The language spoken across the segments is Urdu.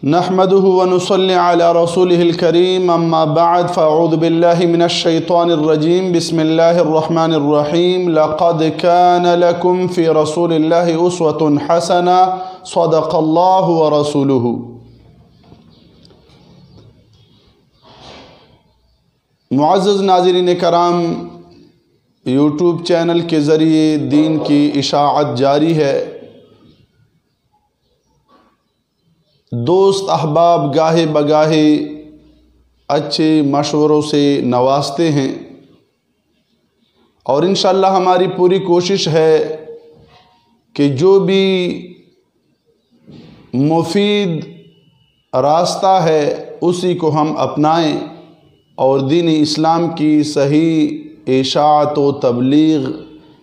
نحمده ونصلي على رسوله الكريم اما بعد فاعوذ بالله من الشيطان الرجيم بسم الله الرحمن الرحيم لقد كان لكم في رسول الله أسوة حسنة صدق الله ورسوله۔ معزز ناظرین کرام، یوٹیوب چینل کے ذریعے دین کی اشاعت جاری ہے۔ دوست احباب گاہے بگاہے اچھے مشوروں سے نوازتے ہیں، اور انشاءاللہ ہماری پوری کوشش ہے کہ جو بھی مفید راستہ ہے اسی کو ہم اپنائیں اور دین اسلام کی صحیح اشاعت و تبلیغ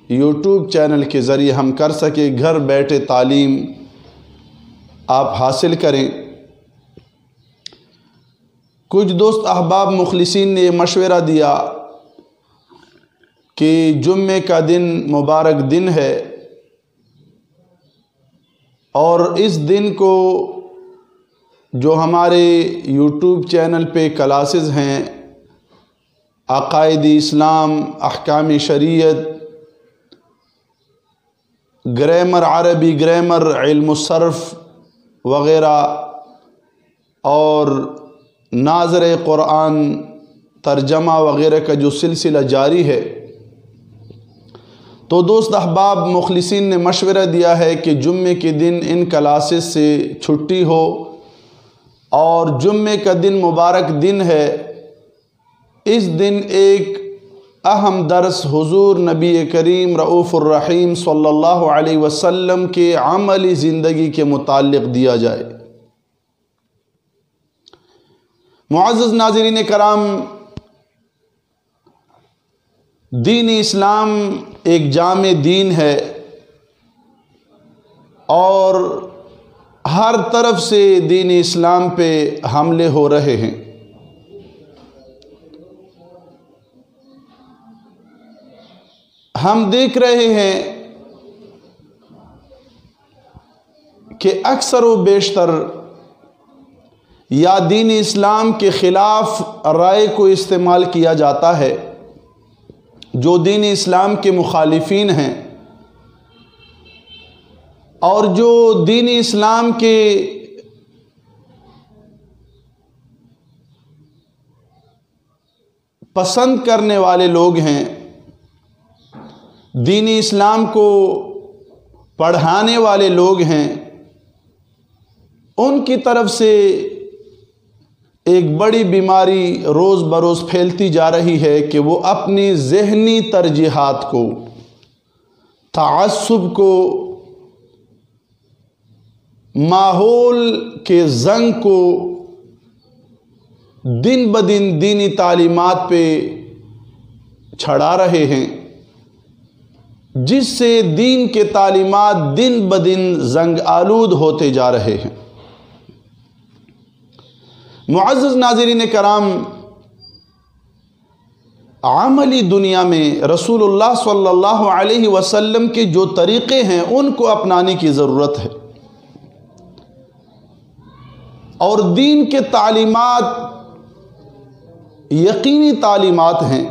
یوٹیوب چینل کے ذریعے ہم کر سکیں، گھر بیٹھے تعلیم آپ حاصل کریں۔ کچھ دوست احباب مخلصین نے یہ مشورہ دیا کہ جمعے کا دن مبارک دن ہے، اور اس دن کو جو ہمارے یوٹیوب چینل پہ کلاسز ہیں، عقائد اسلام، احکام شریعت، گرامر، عربی گرامر، علم الصرف وغیرہ، اور ناظر قرآن ترجمہ وغیرہ کا جو سلسلہ جاری ہے، تو دوست احباب مخلصین نے مشورہ دیا ہے کہ جمعے کے دن ان کلاسز سے چھٹی ہو، اور جمعے کا دن مبارک دن ہے۔ اس دن ایک اہم درس حضور نبی کریم رؤوف الرحیم صلی اللہ علیہ وسلم کے عملی زندگی کے متعلق دیا جائے۔ معزز ناظرین کرام، دین اسلام ایک جامع دین ہے، اور ہر طرف سے دین اسلام پہ حملے ہو رہے ہیں۔ ہم دیکھ رہے ہیں کہ اکثر و بیشتر یا دین اسلام کے خلاف رائے کو استعمال کیا جاتا ہے، جو دین اسلام کے مخالفین ہیں، اور جو دین اسلام کے پسند کرنے والے لوگ ہیں، دین اسلام کو پڑھانے والے لوگ ہیں، ان کی طرف سے ایک بڑی بیماری روز بروز پھیلتی جا رہی ہے کہ وہ اپنی ذہنی ترجیحات کو، تعصب کو، ماحول کے زنگ کو دن بدن دینی تعلیمات پہ چھڑا رہے ہیں، جس سے دین کے تعلیمات دن بدن زنگ آلود ہوتے جا رہے ہیں۔ معزز ناظرین کرام، عملی دنیا میں رسول اللہ صلی اللہ علیہ وسلم کے جو طریقے ہیں ان کو اپنانے کی ضرورت ہے، اور دین کے تعلیمات یقینی تعلیمات ہیں،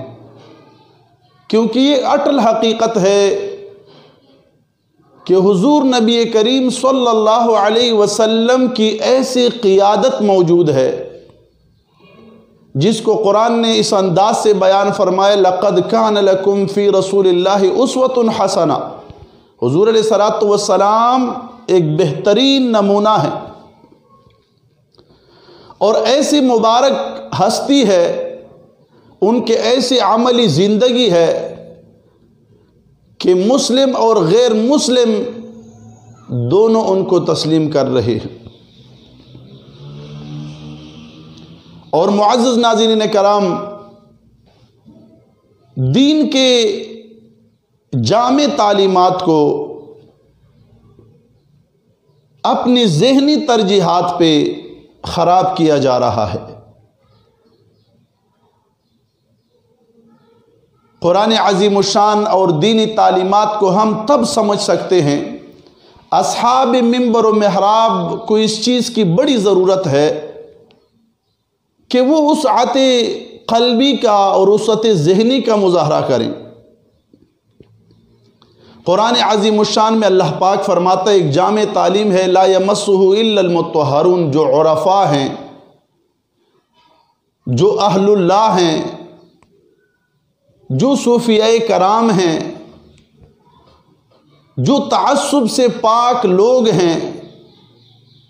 کیونکہ یہ اٹل حقیقت ہے کہ حضور نبی کریم صلی اللہ علیہ وسلم کی ایسی قیادت موجود ہے جس کو قرآن نے اس انداز سے بیان فرمایا، لَقَدْ كَانَ لَكُمْ فِي رَسُولِ اللَّهِ أُسْوَةٌ حَسَنَةٌ۔ حضور علیہ السلام ایک بہترین نمونہ ہے، اور ایسی مبارک ہستی ہے، ان کے ایسی عملی زندگی ہے کہ مسلم اور غیر مسلم دونوں ان کو تسلیم کر رہے ہیں۔ اور معزز ناظرین کرام، دین کے جامع تعلیمات کو اپنی ذہنی ترجیحات پہ خراب کیا جا رہا ہے۔ قرآن عظیم الشان اور دینی تعلیمات کو ہم تب سمجھ سکتے ہیں اصحاب منبر و محراب کو اس چیز کی بڑی ضرورت ہے کہ وہ وسعت قلبی کا اور وسعت ذہنی کا مظاہرہ کریں۔ قرآن عظیم الشان میں اللہ پاک فرماتا ہے، ایک جامع تعلیم ہے، لا یمسہ الا المطہرون، جو عرفاء ہیں، جو اہل اللہ ہیں، جو صوفیاء کرام ہیں، جو تعصب سے پاک لوگ ہیں،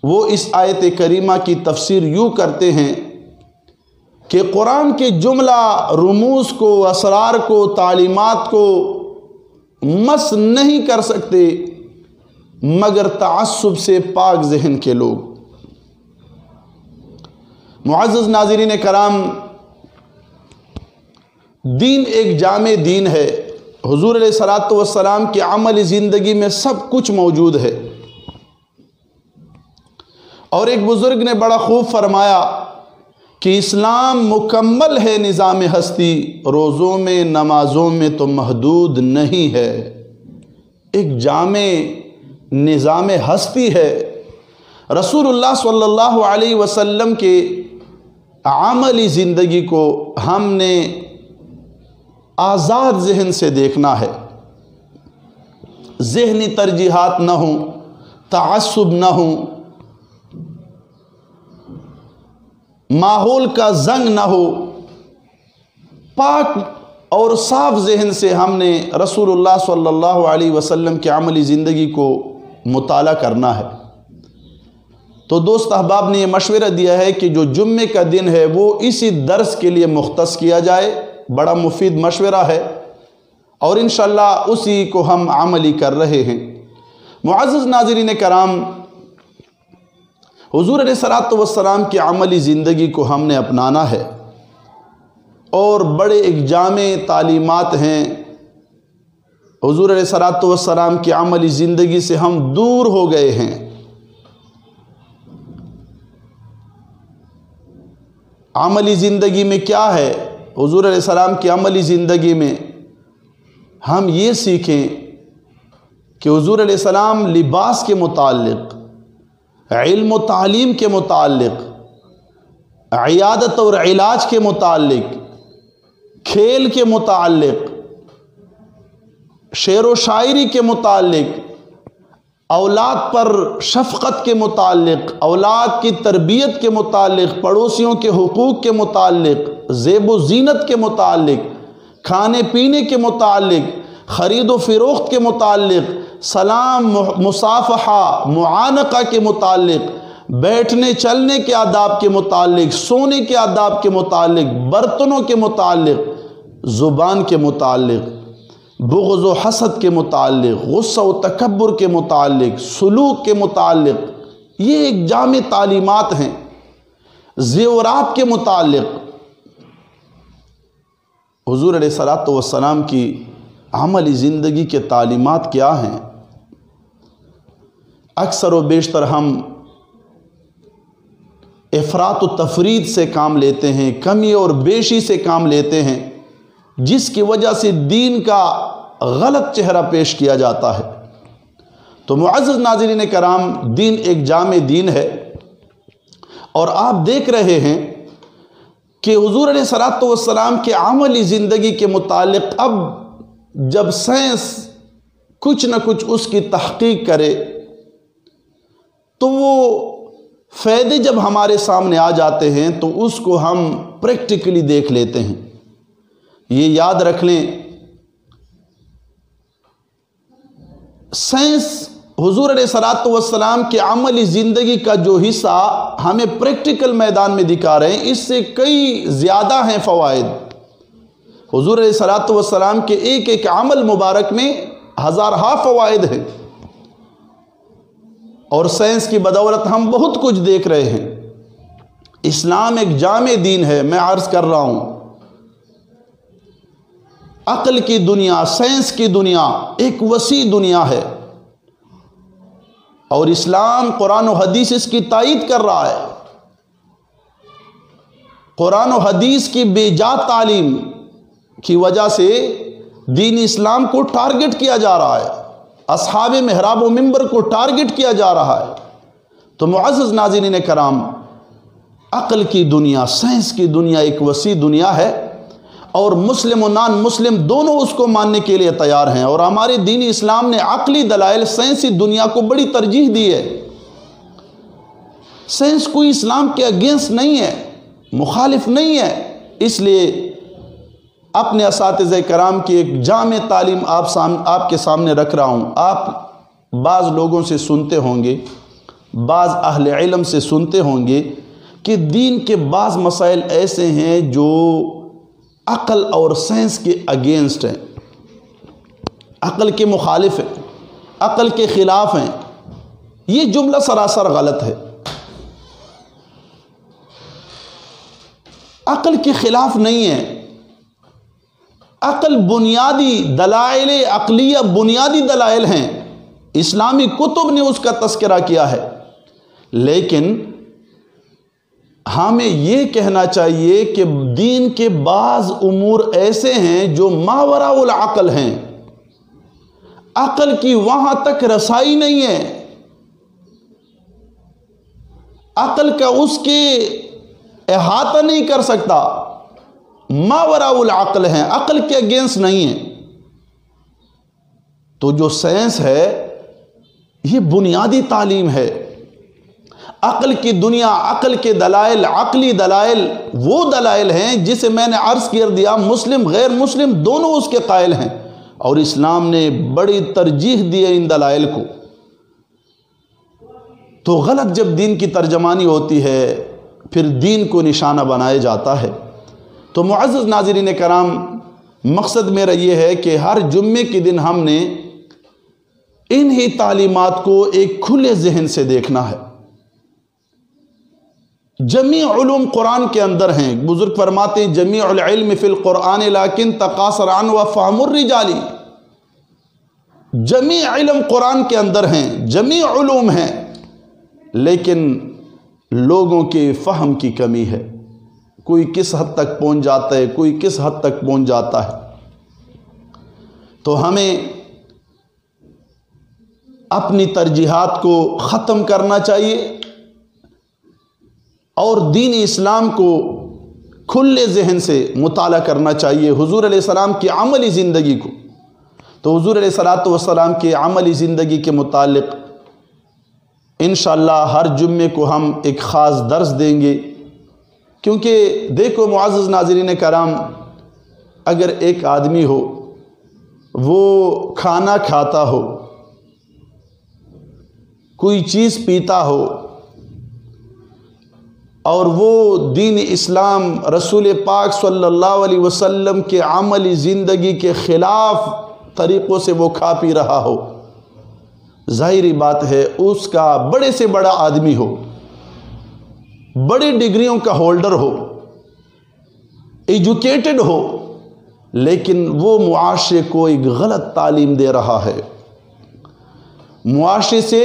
وہ اس آیت کریمہ کی تفسیر یوں کرتے ہیں کہ قرآن کے جملہ رموز کو، اسرار کو، تعلیمات کو مس نہیں کر سکتے مگر تعصب سے پاک ذہن کے لوگ۔ معزز ناظرین کرام، دین ایک جامع دین ہے۔ حضور علیہ الصلوۃ والسلام کی عملی زندگی میں سب کچھ موجود ہے، اور ایک بزرگ نے بڑا خوب فرمایا کہ اسلام مکمل ہے نظام ہستی، روزوں میں نمازوں میں تو محدود نہیں ہے۔ ایک جامع نظام ہستی ہے۔ رسول اللہ صلی اللہ علیہ وسلم کے عملی زندگی کو ہم نے آزاد ذہن سے دیکھنا ہے، ذہنی ترجیحات نہ ہوں، تعصب نہ ہوں، ماحول کا زنگ نہ ہو، پاک اور صاف ذہن سے ہم نے رسول اللہ صلی اللہ علیہ وسلم کی عملی زندگی کو مطالعہ کرنا ہے۔ تو دوست احباب نے یہ مشورہ دیا ہے کہ جو جمعے کا دن ہے وہ اسی درس کے لیے مختص کیا جائے، بڑا مفید مشورہ ہے، اور انشاءاللہ اسی کو ہم عملی کر رہے ہیں۔ معزز ناظرین کرام، حضور علیہ الصلوۃ والسلام کی عملی زندگی کو ہم نے اپنانا ہے، اور بڑے ایک جامع تعلیمات ہیں۔ حضور علیہ الصلوۃ والسلام کی عملی زندگی سے ہم دور ہو گئے ہیں۔ عملی زندگی میں کیا ہے؟ حضور علیہ السلام کی عملی زندگی میں ہم یہ سیکھیں کہ حضور علیہ السلام لباس کے متعلق، علم و تعلیم کے متعلق، عیادت اور علاج کے متعلق، کھیل کے متعلق، شعر و شاعری کے متعلق، اولاد پر شفقت کے متعلق، اولاد کی تربیت کے متعلق، پڑوسیوں کے حقوق کے متعلق، زیب و زینت کے متعلق، کھانے پینے کے متعلق، خرید و فروخت کے متعلق، سلام، مصافحہ، معانقہ کے متعلق، بیٹھنے چلنے کے آداب کے متعلق، سونے کے آداب کے متعلق، برتنوں کے متعلق، زبان کے متعلق، بغض و حسد کے متعلق، غصہ و تکبر کے متعلق، سلوک کے متعلق، یہ ایک جامع تعلیمات ہیں۔ زیورات کے متعلق حضور علیہ الصلوۃ والسلام کی عملی زندگی کے تعلیمات کیا ہیں؟ اکثر و بیشتر ہم افراط و تفرید سے کام لیتے ہیں، کمی اور بیشی سے کام لیتے ہیں، جس کی وجہ سے دین کا غلط چہرہ پیش کیا جاتا ہے۔ تو معزز ناظرین کرام، دین ایک جامع دین ہے، اور آپ دیکھ رہے ہیں کہ حضور علیہ الصلوۃ والسلام کے عملی زندگی کے متعلق اب جب سائنس کچھ نہ کچھ اس کی تحقیق کرے تو وہ فائدے جب ہمارے سامنے آ جاتے ہیں تو اس کو ہم پریکٹیکلی دیکھ لیتے ہیں۔ یہ یاد رکھ لیں، سائنس حضور علیہ الصلوۃ والسلام کے عملی زندگی کا جو حصہ ہمیں پریکٹیکل میدان میں دکھا رہے ہیں، اس سے کئی زیادہ ہیں فوائد۔ حضور علیہ الصلوۃ والسلام کے ایک ایک عمل مبارک میں ہزارہا فوائد ہیں، اور سائنس کی بدولت ہم بہت کچھ دیکھ رہے ہیں۔ اسلام ایک جامع دین ہے، میں عرض کر رہا ہوں۔ عقل کی دنیا، سائنس کی دنیا ایک وسیع دنیا ہے، اور اسلام، قرآن و حدیث اس کی تائید کر رہا ہے۔ قرآن و حدیث کی بے جا تعلیم کی وجہ سے دین اسلام کو ٹارگٹ کیا جا رہا ہے۔ اصحاب محراب و منبر کو ٹارگٹ کیا جا رہا ہے۔ تو معزز ناظرین کرام، عقل کی دنیا، سائنس کی دنیا ایک وسیع دنیا ہے، اور مسلم و نان مسلم دونوں اس کو ماننے کے لیے تیار ہیں، اور ہمارے دین اسلام نے عقلی دلائل سائنسی دنیا کو بڑی ترجیح دی ہے۔ سائنس کوئی اسلام کے اگینسٹ نہیں ہے، مخالف نہیں ہے۔ اس لیے اپنے اساتذہ کرام کی ایک جامع تعلیم آپ کے سامنے رکھ رہا ہوں۔ آپ بعض لوگوں سے سنتے ہوں گے، بعض اہل علم سے سنتے ہوں گے کہ دین کے بعض مسائل ایسے ہیں جو عقل اور سائنس کے اگینسٹ ہیں، عقل کے مخالف ہیں، عقل کے خلاف ہیں۔ یہ جملہ سراسر غلط ہے۔ عقل کے خلاف نہیں ہے۔ عقل بنیادی دلائل عقلیہ، بنیادی دلائل ہیں، اسلامی کتب نے اس کا تذکرہ کیا ہے، لیکن ہمیں یہ کہنا چاہیے کہ دین کے بعض امور ایسے ہیں جو ماوراء العقل ہیں، عقل کی وہاں تک رسائی نہیں ہے، عقل کا اس کے احاطہ نہیں کر سکتا، ماوراء العقل ہیں، عقل کے اگینسٹ نہیں ہے۔ تو جو سائنس ہے یہ بنیادی تعلیم ہے۔ عقل کی دنیا، عقل کے دلائل، عقلی دلائل وہ دلائل ہیں جسے میں نے عرض کر دیا مسلم غیر مسلم دونوں اس کے قائل ہیں، اور اسلام نے بڑی ترجیح دی ہے ان دلائل کو۔ تو غلط جب دین کی ترجمانی ہوتی ہے پھر دین کو نشانہ بنایا جاتا ہے۔ تو معزز ناظرین کرام، مقصد میرا یہ ہے کہ ہر جمعے کے دن ہم نے انہی تعلیمات کو ایک کھلے ذہن سے دیکھنا ہے۔ جمیع علوم قرآن کے اندر ہیں۔ بزرگ فرماتے ہیں جمیع العلم فی القرآن لیکن تقاصر عنہ وفہم الرجال۔ جمیع علم قرآن کے اندر ہیں، جمیع علوم ہیں، لیکن لوگوں کے فہم کی کمی ہے۔ کوئی کس حد تک پہنچ جاتا ہے، کوئی کس حد تک پہنچ جاتا ہے۔ تو ہمیں اپنی ترجیحات کو ختم کرنا چاہیے اور دین اسلام کو کھلے ذہن سے مطالعہ کرنا چاہیے، حضور علیہ السلام کی عملی زندگی کو۔ تو حضور علیہ السلام کی عملی زندگی کے متعلق انشاءاللہ ہر جمعے کو ہم ایک خاص درس دیں گے، کیونکہ دیکھو معزز ناظرین کرام، اگر ایک آدمی ہو وہ کھانا کھاتا ہو، کوئی چیز پیتا ہو، اور وہ دین اسلام رسول پاک صلی اللہ علیہ وسلم کے عملی زندگی کے خلاف طریقوں سے وہ کھا پی رہا ہو، ظاہری بات ہے اس کا بڑے سے بڑا آدمی ہو، بڑی ڈگریوں کا ہولڈر ہو، ایجوکیٹڈ ہو، لیکن وہ معاشرے کو ایک غلط تعلیم دے رہا ہے، معاشرے سے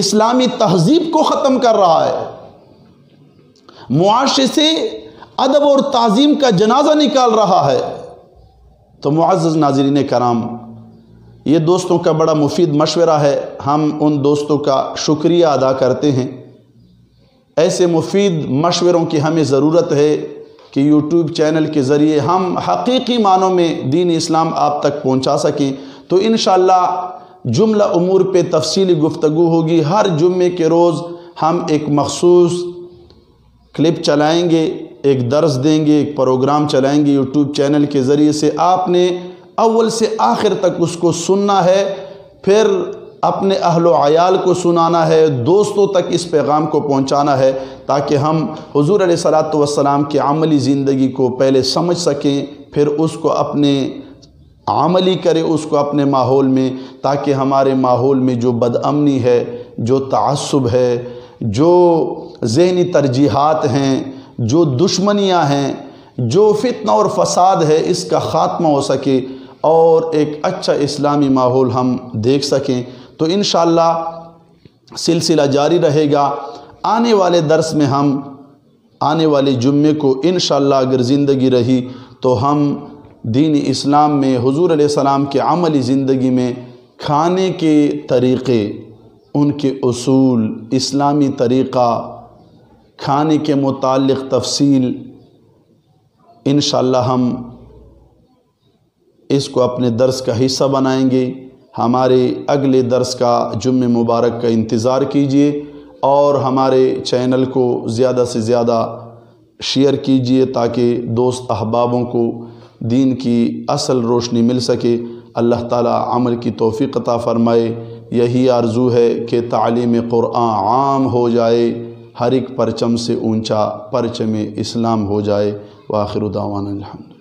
اسلامی تہذیب کو ختم کر رہا ہے، معاشرے سے ادب اور تعظیم کا جنازہ نکال رہا ہے۔ تو معزز ناظرین کرام، یہ دوستوں کا بڑا مفید مشورہ ہے، ہم ان دوستوں کا شکریہ ادا کرتے ہیں۔ ایسے مفید مشوروں کی ہمیں ضرورت ہے کہ یوٹیوب چینل کے ذریعے ہم حقیقی معنوں میں دین اسلام آپ تک پہنچا سکیں۔ تو انشاءاللہ جملہ امور پہ تفصیلی گفتگو ہوگی۔ ہر جمعے کے روز ہم ایک مخصوص کلپ چلائیں گے، ایک درس دیں گے، ایک پروگرام چلائیں گے یوٹیوب چینل کے ذریعے سے۔ آپ نے اول سے آخر تک اس کو سننا ہے، پھر اپنے اہل و عیال کو سنانا ہے، دوستوں تک اس پیغام کو پہنچانا ہے، تاکہ ہم حضور علیہ السلام کی عملی زندگی کو پہلے سمجھ سکیں، پھر اس کو اپنے عملی کریں اس کو اپنے ماحول میں، تاکہ ہمارے ماحول میں جو بد امنی ہے، جو تعصب ہے، جو ذہنی ترجیحات ہیں، جو دشمنیاں ہیں، جو فتنہ اور فساد ہے، اس کا خاتمہ ہو سکے اور ایک اچھا اسلامی ماحول ہم دیکھ سکیں۔ تو انشاءاللہ سلسلہ جاری رہے گا۔ آنے والے درس میں ہم آنے والے جمعے کو انشاءاللہ اگر زندگی رہی تو ہم دین اسلام میں حضور علیہ السلام کے عملی زندگی میں کھانے کے طریقے، ان کے اصول، اسلامی طریقہ، کھانے کے متعلق تفصیل انشاءاللہ ہم اس کو اپنے درس کا حصہ بنائیں گے۔ ہمارے اگلے درس کا جمعہ مبارک کا انتظار کیجیے اور ہمارے چینل کو زیادہ سے زیادہ شیئر کیجیے تاکہ دوست احبابوں کو دین کی اصل روشنی مل سکے۔ اللہ تعالی عمل کی توفیق عطا فرمائے۔ یہی آرزو ہے کہ تعلیم قرآن عام ہو جائے، ہر ایک پرچم سے اونچا پرچم اسلام ہو جائے۔ وآخر دعوانا الحمد۔